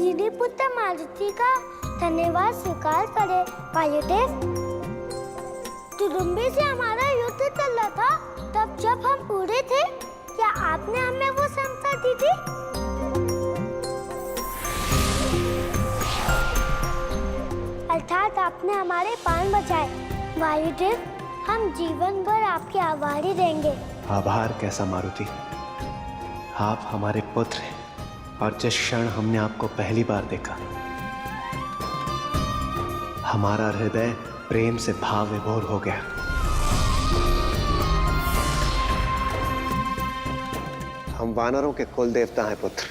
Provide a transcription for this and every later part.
गिरिपुत्र मारुति का धन्यवाद स्वीकार करे वायुदेव। तुरुम्बे से हमारा युद्ध चल रहा था, तब जब हम उड़े थे, क्या आपने हमें वो क्षमता दी थी? अर्थात आपने हमारे प्राण बचाए। वायुदेव, हम जीवन भर आपके आभारी रहेंगे। आभार कैसा मारुति, आप हमारे पुत्र हैं और जिस क्षण हमने आपको पहली बार देखा हमारा हृदय प्रेम से भाव विभोर हो गया। हम वानरों के कुल देवता हैं पुत्र,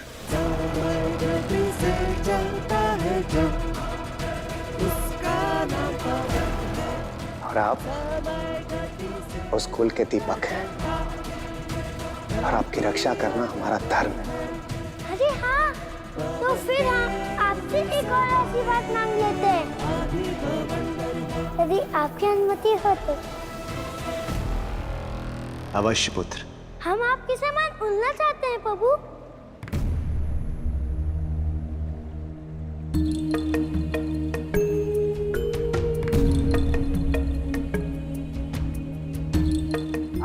और आप उस कुल के दीपक हैं और आपकी रक्षा करना हमारा धर्म है। अरे हाँ, तो फिर हम आपसे एक और आशीर्वाद मांग लेते हैं, यदि आपकी अनुमति हो तो। अवश्य पुत्र। हम आपके समान उड़ना चाहते हैं प्रभु।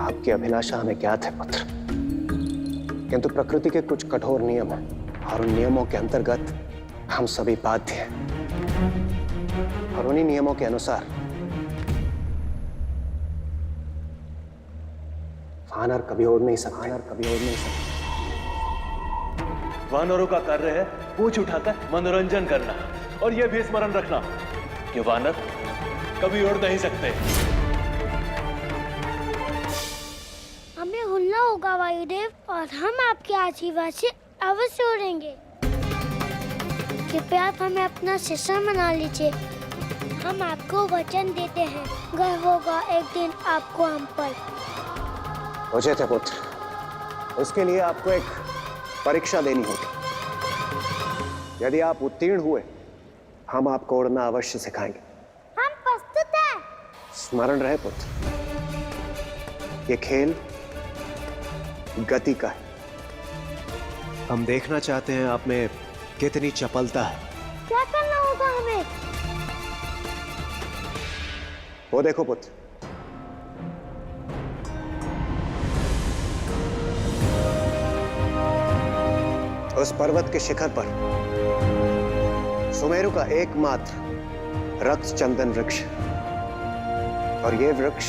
आपकी अभिलाषा हमें ज्ञात है पुत्र, किंतु प्रकृति के कुछ कठोर नियम हैं और उन नियमों के अंतर्गत हम सभी बाध्य हैं, और उन्हीं नियमों के अनुसार वानर कभी उड़ नहीं सकते। वानरों का कार्य है पूंछ उठाकर मनोरंजन करना, और यह भी स्मरण रखना कि वानर कभी उड़ नहीं सकते। हमें उड़ना होगा वायुदेव, और हम आपके आशीर्वाद से अवश्य उड़ेंगे। कृपया हमें अपना शिष्य बना लीजिए। हम आपको वचन देते हैं, गर्व होगा एक दिन आपको हम पर। उचित है पुत्र, उसके लिए आपको एक परीक्षा देनी होगी। यदि आप उत्तीर्ण हुए, हम आपको उड़ना अवश्य सिखाएंगे। हम प्रस्तुत हैं। स्मरण रहे पुत्र, ये खेल गति का है। हम देखना चाहते हैं आप में कितनी चपलता है। क्या करना होगा हमें? वो देखो पुत्र, उस पर्वत के शिखर पर सुमेरु का एकमात्र रक्त चंदन वृक्ष, और ये वृक्ष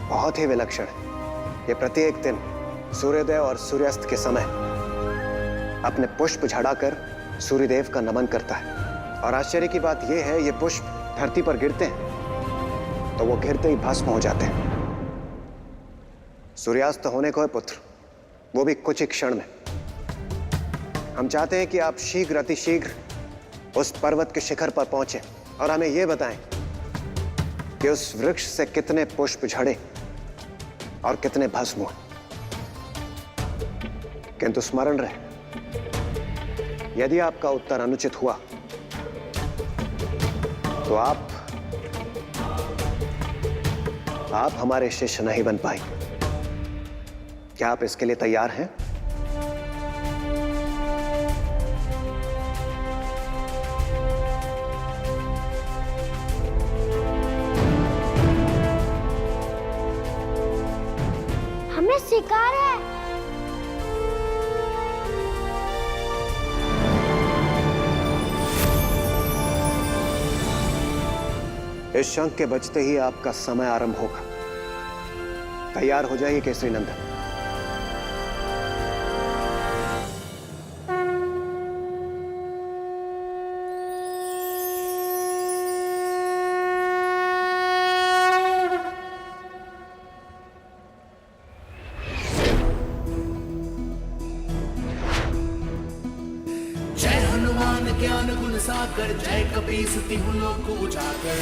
बहुत ही विलक्षण है। ये प्रत्येक दिन सूर्योदय और सूर्यास्त के समय अपने पुष्प झड़ाकर सूर्यदेव का नमन करता है। और आश्चर्य की बात यह है, ये पुष्प धरती पर गिरते हैं तो वो गिरते ही भस्म हो जाते हैं। सूर्यास्त होने को है पुत्र, वो भी कुछ ही क्षण में। हम चाहते हैं कि आप शीघ्र अतिशीघ्र उस पर्वत के शिखर पर पहुंचे और हमें यह बताएं कि उस वृक्ष से कितने पुष्प झड़े और कितने भस्म हुए। किंतु स्मरण रहे, यदि आपका उत्तर अनुचित हुआ तो आप हमारे शिष्य नहीं बन पाएंगे। क्या आप इसके लिए तैयार हैं? हमें स्वीकार है। इस शंख के बजते ही आपका समय आरंभ होगा। तैयार हो जाइए केसरी नंदन। जय हनुमान ज्ञान गुण सागर, जय कपीस तिहु लोक उजागर।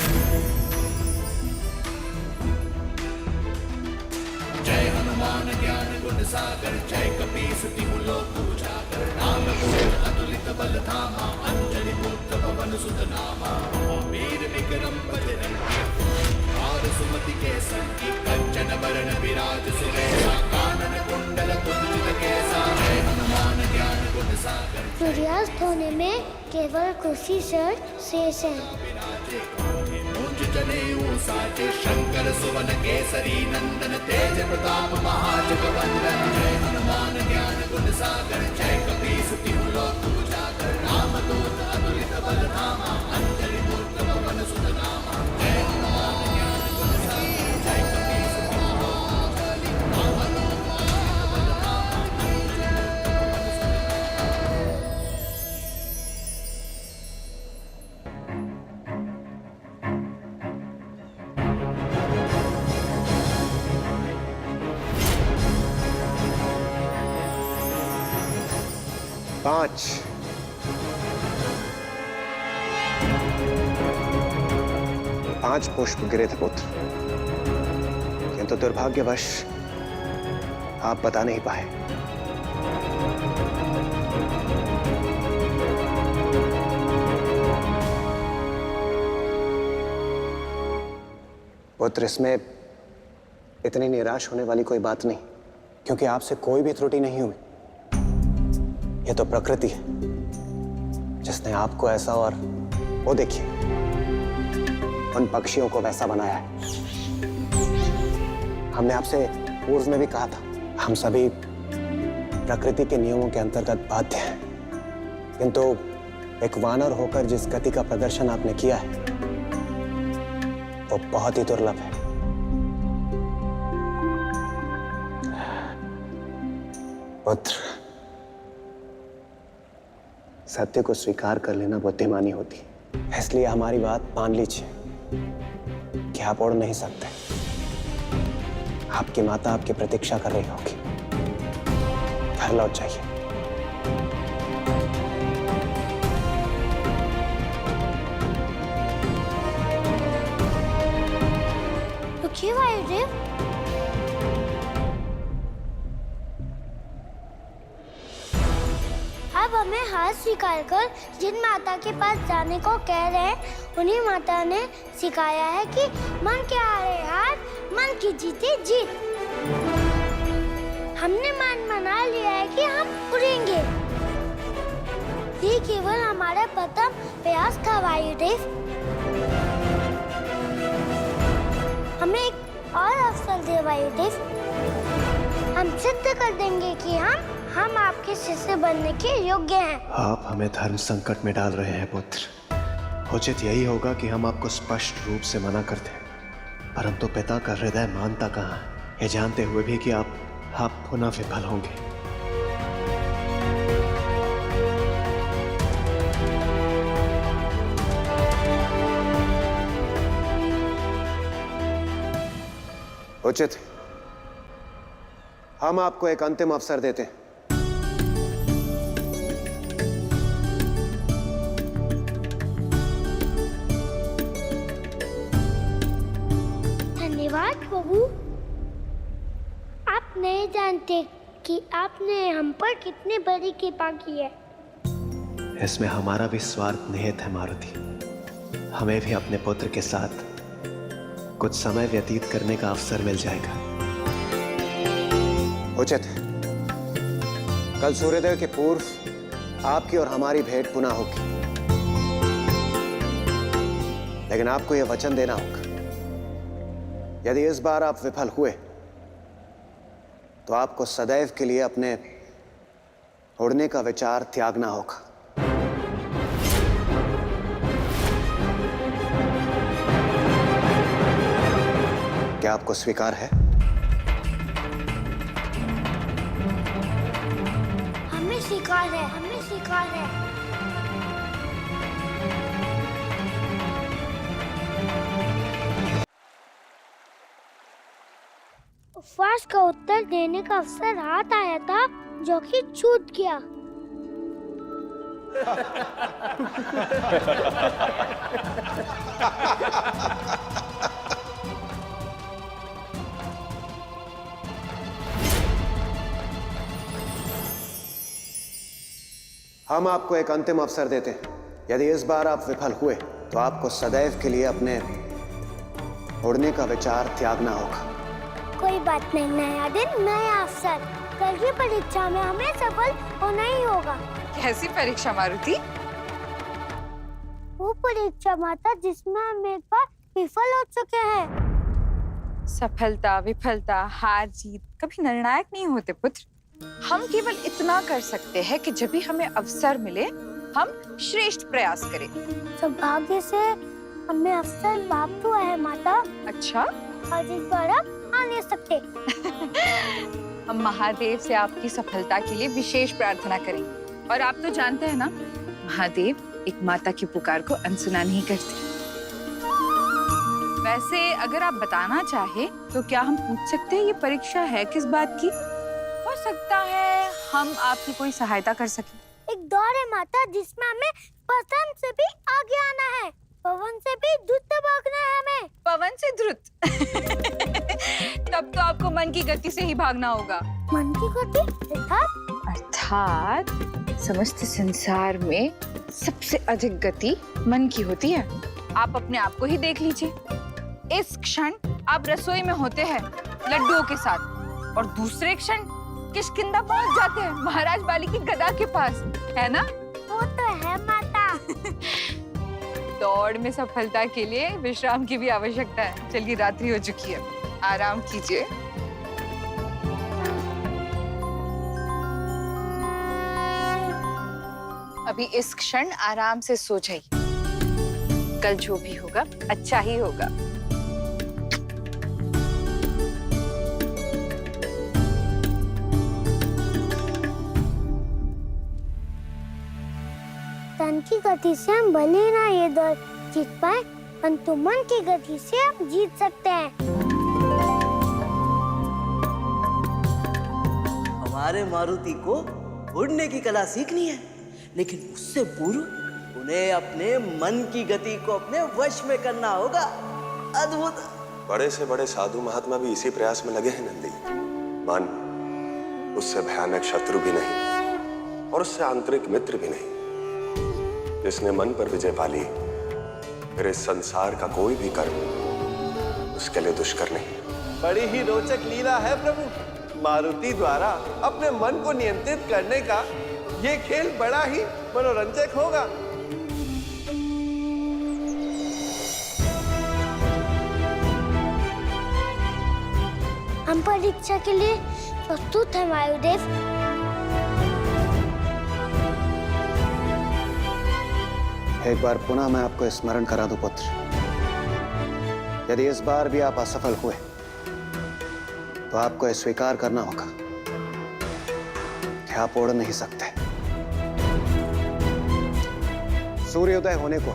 जय हनुमान ज्ञान गुण सागर, जय कपीस तिहु लोक उजागर। राम दूत अतुलित बल धामा, अंजनी पुत्र पवन सुत नामा। वीर विक्रम बजरंगी, और सुमति के संगी। कंचन बरन विराज सुबेसा, कानन कुंडल कुंचित केसा। जय हनुमान ज्ञान गुण सागर। सूर्यास्त होने में केवल खुशी सर शेष है। मुंज जने साचे शंकर सुवन केसरी नंदन तेज प्रताप महाजगवंदन जय हनुमान ज्ञान गुण सागर जय कपीस तिहु लोक उजागर रामदूत अतुलित बल धामा अंजलि पुत्र पवन सुत नामा जय हनुमान ज्ञान गुण सागर जय कपीस तिहु लोक उजागर रामदूत अतुलित बल धामा पांच पुष्प गिरे थे पुत्र, किंतु दुर्भाग्यवश आप बता नहीं पाए। पुत्र, इसमें इतनी निराश होने वाली कोई बात नहीं, क्योंकि आपसे कोई भी त्रुटि नहीं हुई। यह तो प्रकृति है जिसने आपको ऐसा, और वो देखिए उन पक्षियों को वैसा बनाया है। हमने आपसे पूर्व में भी कहा था, हम सभी प्रकृति के नियमों के अंतर्गत बाध्य हैं, किंतु एक वानर होकर जिस गति का प्रदर्शन आपने किया है वो बहुत ही दुर्लभ है। पुत्र, सत्य को स्वीकार कर लेना बुद्धिमानी होती है, इसलिए हमारी बात मान लीजिए कि आप उड़ नहीं सकते। आपकी माता आपकी प्रतीक्षा कर रही होगी। घर लौट जाइए। रुकिए वायुदेव, अब हमें हार स्वीकार कर जिन माता के पास जाने को कह रहे हैं, उन्हीं माता ने सिखाया है कि मन के हारे हार, मन की जीते जीत। हमने मन मना लिया है कि हम उड़ेंगे। ये केवल हमारा प्रथम प्रयास था वायुदेव। हमें एक और अवसर दे वायुदेव। हम सिद्ध कर देंगे कि हम आपके शिष्य बनने के योग्य हैं। आप हमें धर्म संकट में डाल रहे हैं पुत्र। उचित यही होगा कि हम आपको स्पष्ट रूप से मना कर दें, परंतु पिता का हृदय मानता कहाँ है, ये जानते हुए भी कि आप पुनः विफल होंगे। उचित, हम आपको एक अंतिम अवसर देते हैं। धन्यवाद प्रभु। आप नहीं जानते कि आपने हम पर कितनी बड़ी कृपा की है। इसमें हमारा भी स्वार्थ निहित है मारुति। हमें भी अपने पुत्र के साथ कुछ समय व्यतीत करने का अवसर मिल जाएगा। उचित, कल सूर्योदय के पूर्व आपकी और हमारी भेंट पुनः होगी, लेकिन आपको यह वचन देना होगा, यदि इस बार आप विफल हुए तो आपको सदैव के लिए अपने उड़ने का विचार त्यागना होगा। क्या आपको स्वीकार है? हमें स्वीकार है, हमें स्वीकार है। उपवास का उत्तर देने का अवसर हाथ आया था, जो कि छूट गया। हम आपको एक अंतिम अवसर देते हैं। यदि इस बार आप विफल हुए तो आपको सदैव के लिए अपने उड़ने का विचार त्यागना होगा। कोई बात नहीं, नया दिन नया अवसर। कल की परीक्षा में हमें सफल होना ही होगा। कैसी परीक्षा मारुति? वो परीक्षा माता जिसमें हम एक बार विफल हो चुके हैं। सफलता विफलता हार जीत कभी निर्णायक नहीं होते पुत्र। हम केवल इतना कर सकते हैं कि जब भी हमें अवसर मिले हम श्रेष्ठ प्रयास करें। सौभाग्य से हमें अवसर प्राप्त हुआ है माता। अच्छा, और इस बार हम आ नहीं सकते। हम महादेव से आपकी सफलता के लिए विशेष प्रार्थना करेंगे। और आप तो जानते हैं ना, महादेव एक माता की पुकार को अनसुना नहीं करते। वैसे अगर आप बताना चाहे तो क्या हम पूछ सकते हैं ये परीक्षा है किस बात की? हो सकता है हम आपकी कोई सहायता कर सकें। एक दौड़ है माता जिसमें हमें पतन से भी आगे आना है, पवन से भी द्रुत भागना है हमें। पवन से द्रुत? तब तो आपको मन की गति से ही भागना होगा। मन की गति अर्थात समस्त संसार में सबसे अधिक गति मन की होती है। आप अपने आप को ही देख लीजिए। इस क्षण आप रसोई में होते हैं लड्डुओं के साथ, और दूसरे क्षण किष्किंधा पहुंच जाते हैं महाराज बाली की गदा के पास, है ना? वो तो है माता। दौड़ में सफलता के लिए विश्राम की भी आवश्यकता है। चलिए रात्रि हो चुकी है, आराम कीजिए। अभी इस क्षण आराम से सो जाइए। कल जो भी होगा अच्छा ही होगा। तन की गति से हम भले ना ये दौड़ जीत पाए, परंतु मन की गति से हम जीत सकते हैं। हमारे मारुति को उड़ने की कला सीखनी है, लेकिन उससे पूर्व उन्हें अपने मन की गति को अपने वश में करना होगा। अद्भुत। बड़े से बड़े साधु महात्मा भी इसी प्रयास में लगे हैं नंदी। मन उससे भयानक शत्रु भी नहीं और उससे आंतरिक मित्र भी नहीं। जिसने मन पर विजय पाली, फिर इस संसार का कोई भी कर्म उसके लिए दुष्कर नहीं। बड़ी ही रोचक लीला है प्रभु। मारुति द्वारा अपने मन को नियंत्रित करने का ये खेल बड़ा ही मनोरंजक होगा। हम परीक्षा के लिए प्रस्तुत हैं वायुदेव। एक बार पुनः मैं आपको स्मरण करा दूं पुत्र, यदि इस बार भी आप असफल हुए तो आपको स्वीकार करना होगा कि आप उड़ नहीं सकते। सूर्योदय होने को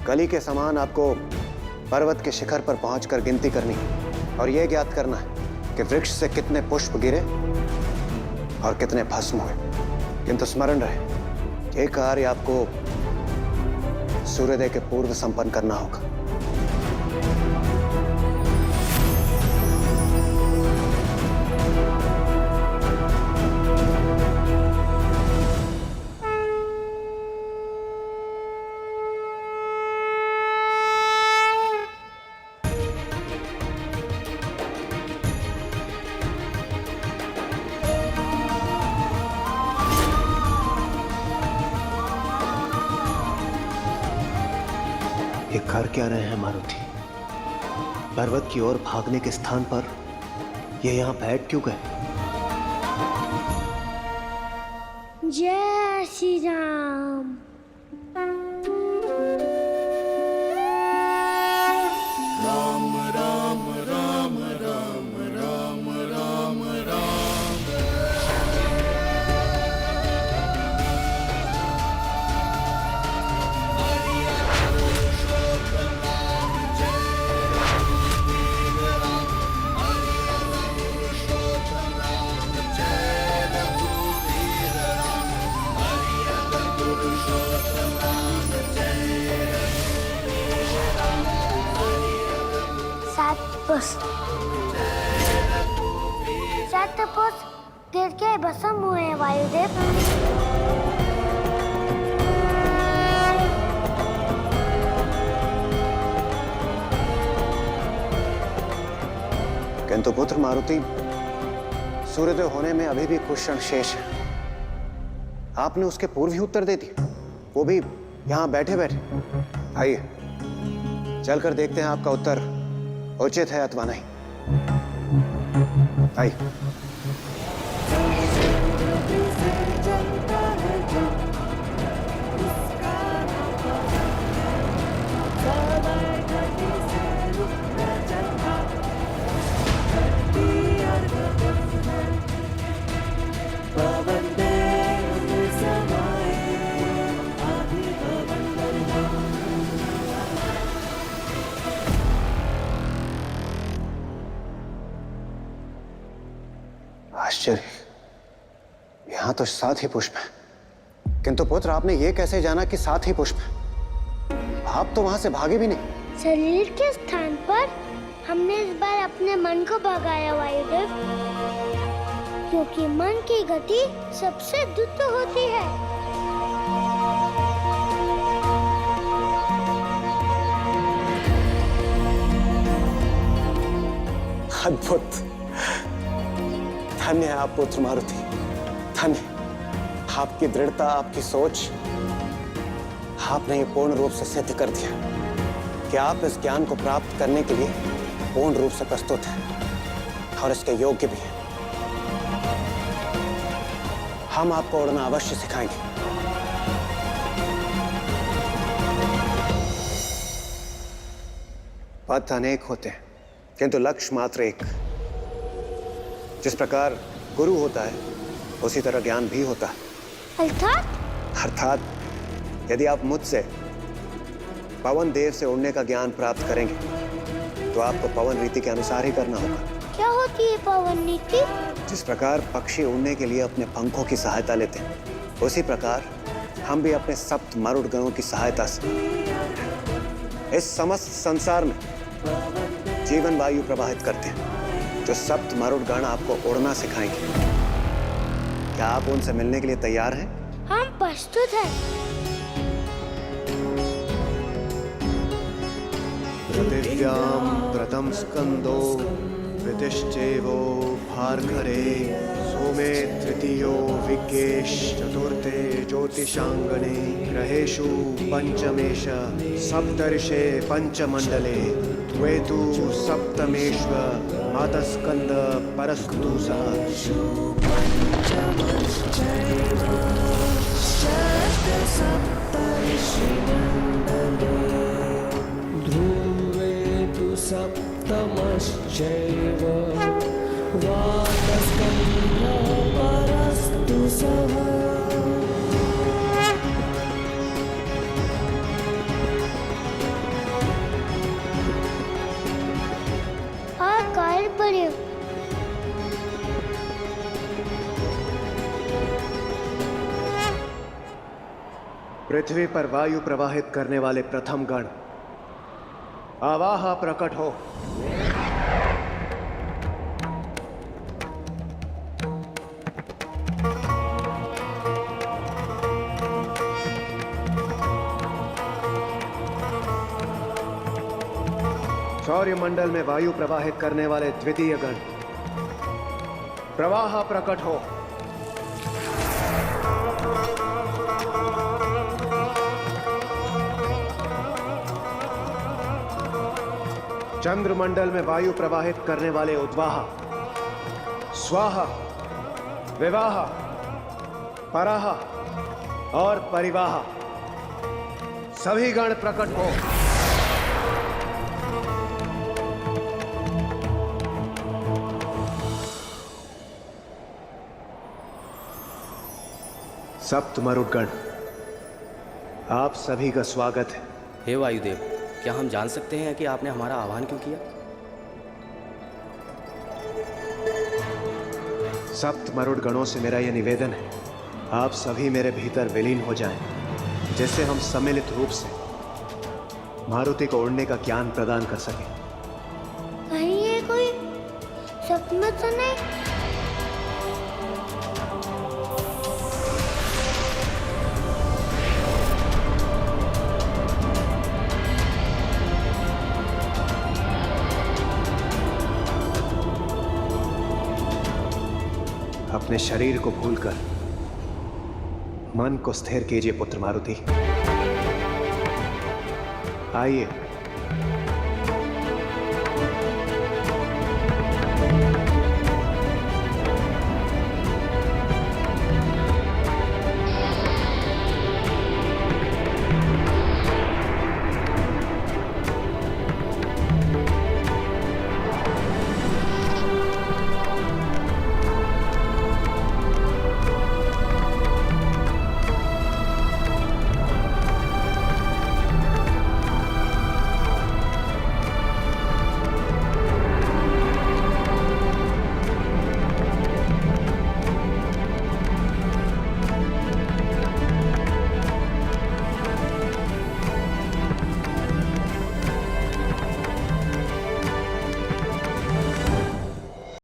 कली के समान आपको पर्वत के शिखर पर पहुंचकर गिनती करनी है और यह ज्ञात करना है कि वृक्ष से कितने पुष्प गिरे और कितने भस्म हुए। किंतु स्मरण रहे, ये कार्य आपको सूर्योदय के पूर्व संपन्न करना होगा। ये कर क्या रहे हैं मारुति? पर्वत की ओर भागने के स्थान पर ये यहाँ बैठ क्यों गए? जय श्री राम। शतपुष गिर के भस्म हुए हैं वायुदेव। किंतु पुत्र मारुति, सूर्योदय होने में अभी भी कुछ क्षण शेष है। आपने उसके पूर्व ही उत्तर दे दिया, वो भी यहां बैठे बैठे। आइए चलकर देखते हैं आपका उत्तर उचित है अथवा नहीं। आइए। आश्चर्य, यहां तो 7 ही पुष्प हैं, किंतु पुत्र आपने ये कैसे जाना कि 7 ही पुष्प हैं? आप तो वहां से भागे भी नहीं। शरीर के स्थान पर हमने इस बार अपने मन को भगाया वायुदेव, क्योंकि मन की गति सबसे द्रुत होती है। अद्भुत, धन्य है आप पुत्र मारुति, धन्य। आपकी दृढ़ता, आपकी सोच, आपने ये पूर्ण रूप से सिद्ध कर दिया कि आप इस ज्ञान को प्राप्त करने के लिए पूर्ण रूप से प्रस्तुत हैं और इसके योग्य भी हैं। हम आपको उड़ना अवश्य सिखाएंगे। पथ अनेक होते हैं किंतु लक्ष्य मात्र एक। जिस प्रकार गुरु होता है उसी तरह ज्ञान भी होता है। अर्थात यदि आप मुझसे पवन देव से उड़ने का ज्ञान प्राप्त करेंगे तो आपको पवन रीति के अनुसार ही करना होगा। क्या होती है पवन नीति? जिस प्रकार पक्षी उड़ने के लिए अपने पंखों की सहायता लेते हैं, उसी प्रकार हम भी अपने सप्त मरुड़ गणों की सहायता से इस समस्त संसार में जीवन वायु प्रवाहित करते हैं, जो सप्त मरुड़ गण आपको उड़ना सिखाएंगे। क्या आप उनसे मिलने के लिए तैयार हैं? हम प्रस्तुत हैं। पृथिव्यां प्रथम स्कंदो विदिश्चेवो भार्गरे सोमे तृतीयो विज्ञेश चतुर्थे ज्योतिषांगणे ग्रहेषु पंचमेश सप्तर्षे पंचमंडले द्वेतु सप्तमेश्व मातस्कंद परस्तु सप्तमश्चैव वातस्कन्धो परस्तु सः। काल पड़े। पृथ्वी पर वायु प्रवाहित करने वाले प्रथम गण आवाह प्रकट हो। सौर्यमंडल में वायु प्रवाहित करने वाले द्वितीय गण प्रवाह प्रकट हो। चंद्रमंडल में वायु प्रवाहित करने वाले उद्वाह, स्वाहा, विवाह, पराह और परिवाह सभी गण प्रकट हो। सप्त मरुड़ गण, आप सभी का स्वागत है। हे वायुदेव, क्या हम जान सकते हैं कि आपने हमारा आह्वान क्यों किया? सप्त मरुड़ गणों से मेरा यह निवेदन है, आप सभी मेरे भीतर विलीन हो जाएं, जिससे हम सम्मिलित रूप से मारुति को उड़ने का ज्ञान प्रदान कर सकें। कहीं ये कोई सपना तो नहीं? अपने शरीर को भूलकर मन को स्थिर कीजिए पुत्र मारुति। आइए।